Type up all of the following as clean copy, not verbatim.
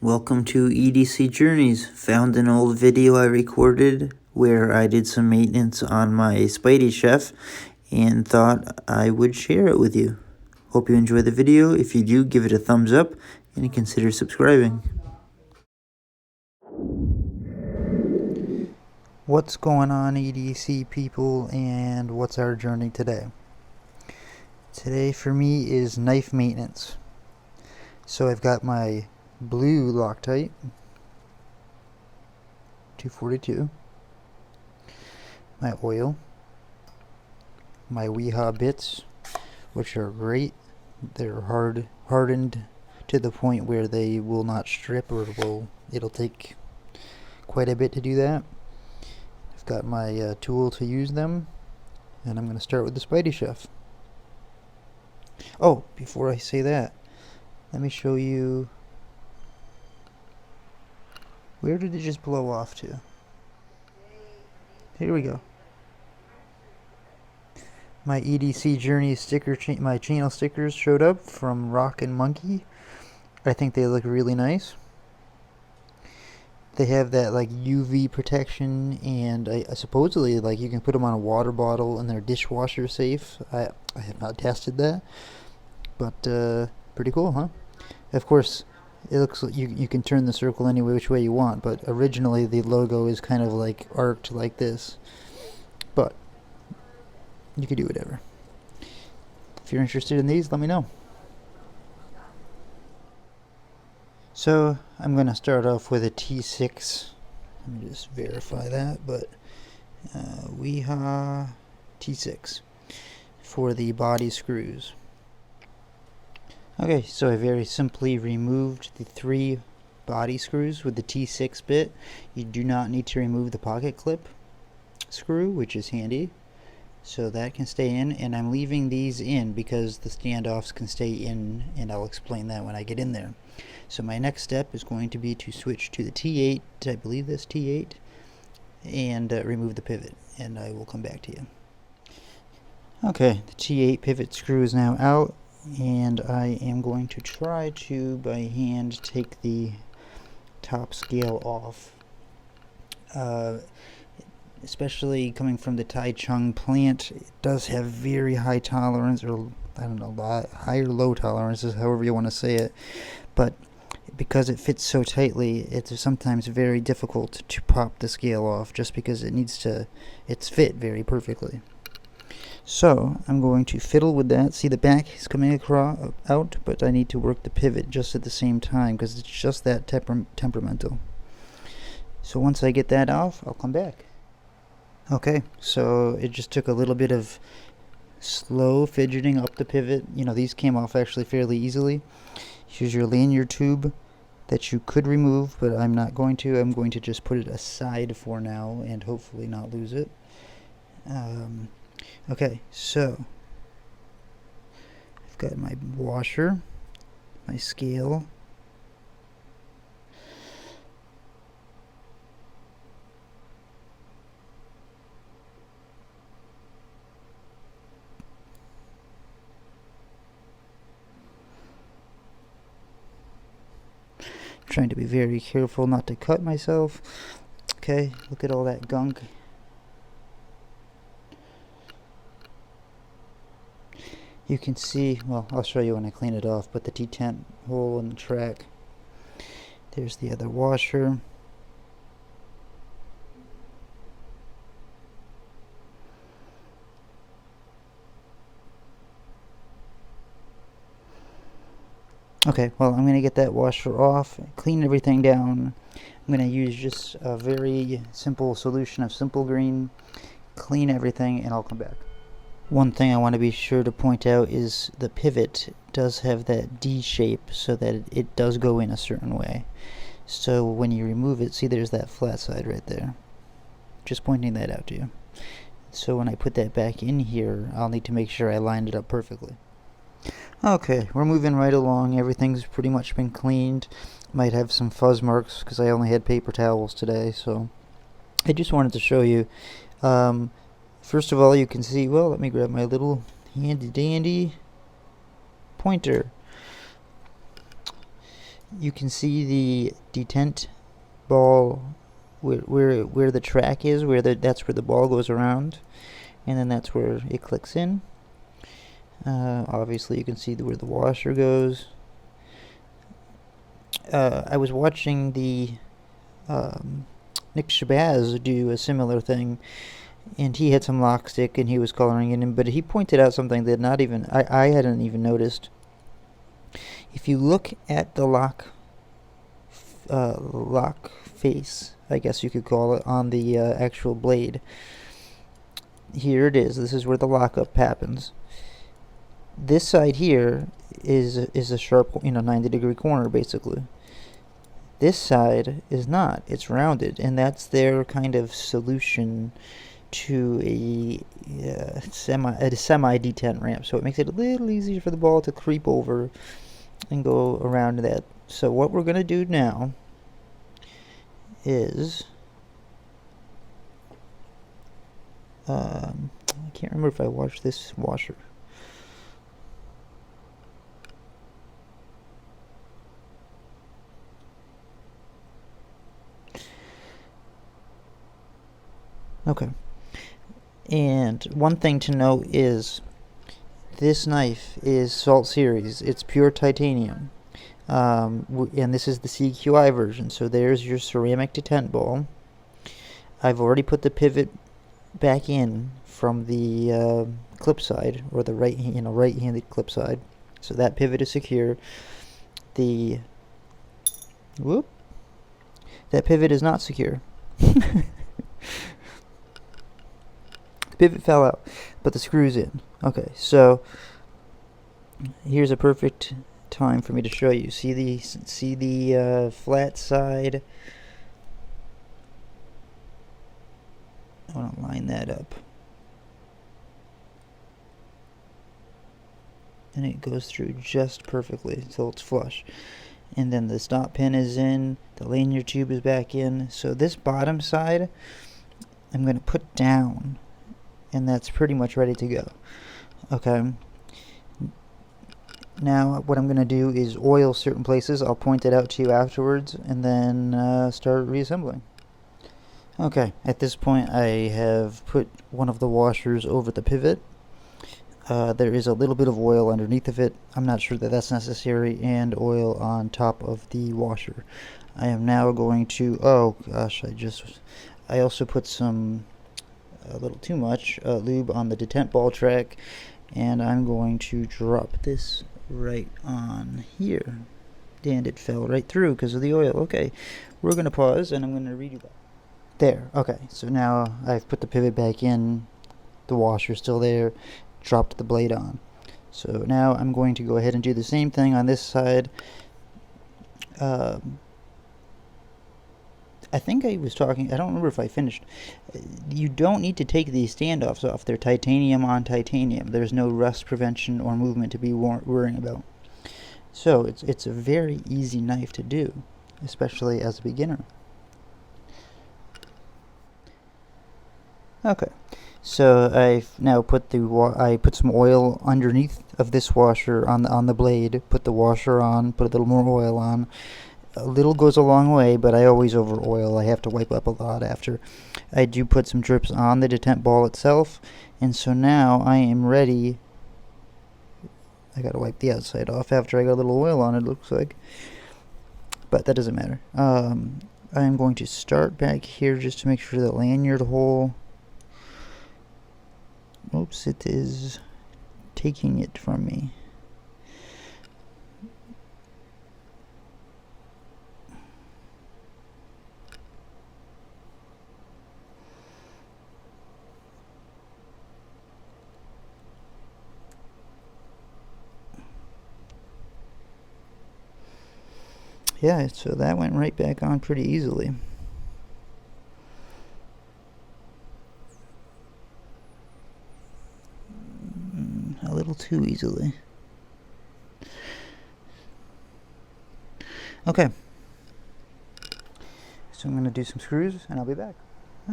Welcome to EDC Journeys. Found an old video I recorded where I did some maintenance on my Spydiechef and thought I would share it with you. Hope you enjoy the video. If you do, give it a thumbs up and consider subscribing. What's going on, EDC people, and what's our journey today? Today for me is knife maintenance. So I've got my blue Loctite 242, my oil, my Weehaw bits, which are great. They're hardened to the point where they will not strip, or it'll take quite a bit to do that. I've got my tool to use them, and I'm going to start with the Spydiechef. Oh, before I say that, let me show you. Where did it just blow off to? Here we go. My EDC Journey sticker, my channel stickers showed up from Rock and Monkey. I think they look really nice. They have that like UV protection, and I supposedly like you can put them on a water bottle and they're dishwasher safe. I have not tested that, but pretty cool, huh? Of course, it looks like you can turn the circle any which way you want, but originally the logo is kind of like arced like this, but you can do whatever. If you're interested in these, let me know. So I'm going to start off with a T6. Let me just verify that, but Weehaw T6 for the body screws. Okay, so I very simply removed the 3 body screws with the T6 bit. You do not need to remove the pocket clip screw, which is handy. So that can stay in, and I'm leaving these in because the standoffs can stay in, and I'll explain that when I get in there. So my next step is going to be to switch to the T8, I believe this T8, and remove the pivot, and I will come back to you. Okay, the T8 pivot screw is now out, and I am going to try to, by hand, take the top scale off. Especially coming from the Taichung plant, it does have very high tolerance, or I don't know, high or low tolerances, however you want to say it. But because it fits so tightly, it's sometimes very difficult to pop the scale off, just because it's fit very perfectly. So I'm going to fiddle with that. See, the back is coming out, but I need to work the pivot just at the same time because it's just that temperamental. So once I get that off, I'll come back. Okay, so it just took a little bit of slow fidgeting up the pivot. You know, these came off actually fairly easily. Here's your lanyard tube that you could remove, but I'm not going to. I'm going to just put it aside for now and hopefully not lose it. Okay, so I've got my washer, my scale, trying to be very careful not to cut myself. Okay, look at all that gunk. You can see, well, I'll show you when I clean it off, but the T10 hole in the track. There's the other washer. Okay, well, I'm going to get that washer off, clean everything down. I'm going to use just a very simple solution of Simple Green, clean everything, and I'll come back. One thing I want to be sure to point out is the pivot does have that D shape so that it does go in a certain way. So when you remove it, see there's that flat side right there. Just pointing that out to you. So when I put that back in here, I'll need to make sure I lined it up perfectly. Okay, we're moving right along. Everything's pretty much been cleaned. Might have some fuzz marks because I only had paper towels today, so I just wanted to show you. First of all, you can see, well, let me grab my little handy dandy pointer. you can see the detent ball where the track is, that's where the ball goes around, and then that's where it clicks in. Obviously you can see where the washer goes. I was watching the Nick Shabazz do a similar thing, and he had some lock stick and he was coloring it in, but he pointed out something that not even I hadn't even noticed. If you look at the lock face, I guess you could call it, on the actual blade, here it is. This is where the lockup happens. This side here is a sharp, 90-degree corner basically. This side is not. It's rounded, and that's their kind of solution to a semi detent ramp. So it makes it a little easier for the ball to creep over and go around that. So what we're going to do now is I can't remember if I washed this washer. Okay. And one thing to note is this knife is Salt Series. It's pure titanium. And this is the CQI version. So there's your ceramic detent ball. I've already put the pivot back in from the clip side, or the right-handed clip side. So that pivot is secure. That pivot is not secure. The pivot fell out, but the screw's in. Okay, so here's a perfect time for me to show you. See the flat side? I want to line that up, and it goes through just perfectly until it's flush. And then the stop pin is in, the lanyard tube is back in. So this bottom side I'm going to put down, and that's pretty much ready to go. Okay. Now what I'm going to do is oil certain places. I'll point it out to you afterwards, and then start reassembling. Okay, at this point I have put one of the washers over the pivot. There is a little bit of oil underneath of it. I'm not sure that that's necessary, and oil on top of the washer. I am now going to, oh gosh, I also put a little too much lube on the detent ball track, and I'm going to drop this right on here. And it fell right through because of the oil. Okay, we're going to pause, and I'm going to redo that. There, okay, so now I've put the pivot back in, the washer's still there, dropped the blade on. So now I'm going to go ahead and do the same thing on this side. I think I was talking, I don't remember if I finished. You don't need to take these standoffs off. They're titanium on titanium. There's no rust prevention or movement to be worrying about. So it's a very easy knife to do, especially as a beginner. Okay, so I've now put I put some oil underneath of this washer on the blade. Put the washer on. Put a little more oil on. A little goes a long way, but I always over oil. I have to wipe up a lot after. I do put some drips on the detent ball itself, and so now I am ready. I gotta wipe the outside off after I got a little oil on it, looks like, but that doesn't matter. I'm going to start back here just to make sure the lanyard hole. Oops, it is taking it from me. Yeah, so that went right back on pretty easily. A little too easily. Okay. So I'm going to do some screws and I'll be back.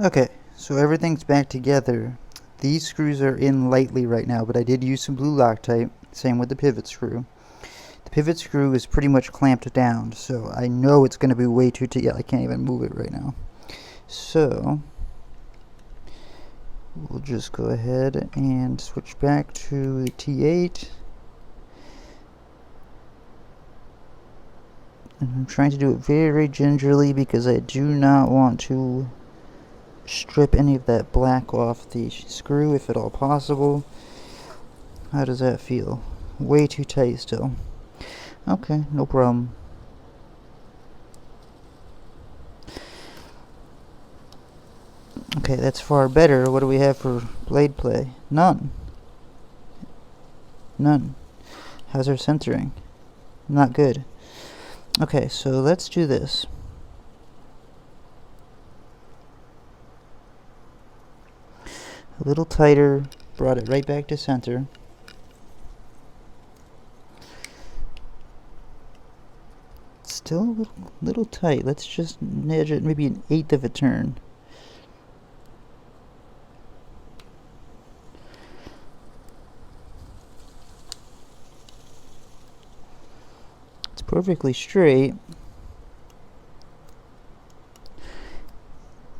Okay, so everything's back together. These screws are in lightly right now, but I did use some blue Loctite. Same with the pivot screw. The pivot screw is pretty much clamped down, so I know it's going to be way too tight. Yeah, I can't even move it right now. So we'll just go ahead and switch back to the T8. And I'm trying to do it very gingerly because I do not want to strip any of that black off the screw if at all possible. How does that feel? Way too tight still. Okay, no problem. Okay, that's far better. What do we have for blade play? None. None. How's our centering? Not good. Okay, so let's do this. A little tighter, brought it right back to center. Still a little tight. Let's just nudge it maybe 1/8 of a turn. It's perfectly straight.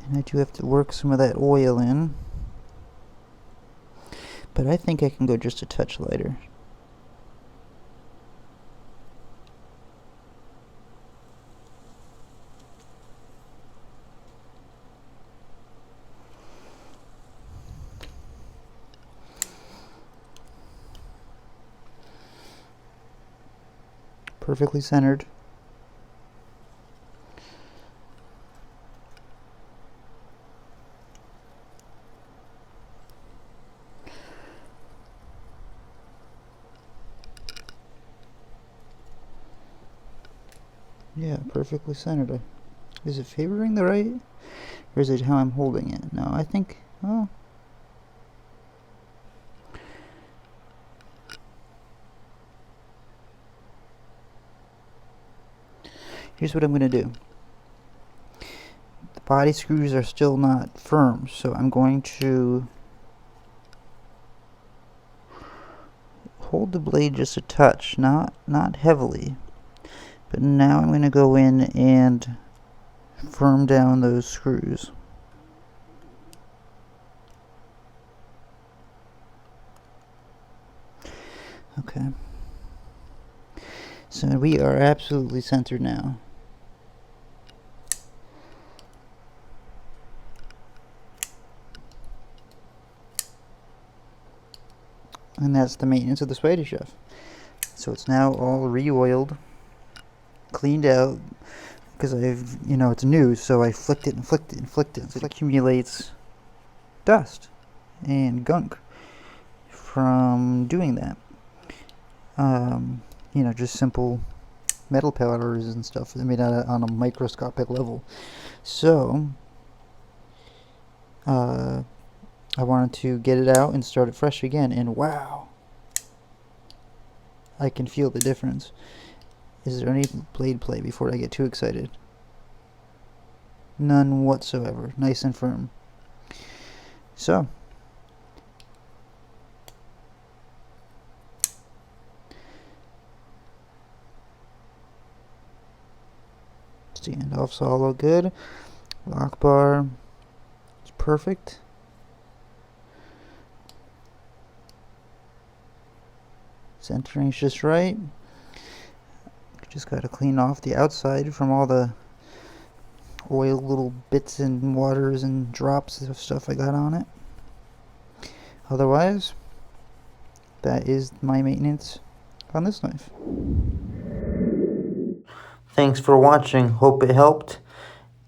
And I do have to work some of that oil in. But I think I can go just a touch lighter. Perfectly centered. Yeah, perfectly centered. Is it favoring the right? Or is it how I'm holding it? No, I think, oh. Here's what I'm going to do. The body screws are still not firm, so I'm going to hold the blade just a touch, not heavily. But now I'm going to go in and firm down those screws. Okay. So we are absolutely centered now. And that's the maintenance of the Spydiechef. So it's now all re-oiled, cleaned out, because I've, it's new, so I flicked it and flicked it and flicked it. So it accumulates dust and gunk from doing that. Just simple metal powders and stuff. I mean, on a microscopic level. So, I wanted to get it out and start it fresh again, and wow, I can feel the difference. Is there any blade play before I get too excited? None whatsoever. Nice and firm. So, standoff's all good. Lock bar is perfect. Centering's just right. Just got to clean off the outside from all the oil little bits and waters and drops of stuff I got on it. Otherwise, that is my maintenance on this knife. Thanks for watching. Hope it helped.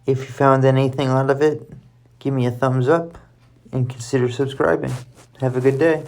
If you found anything out of it, give me a thumbs up and consider subscribing. Have a good day.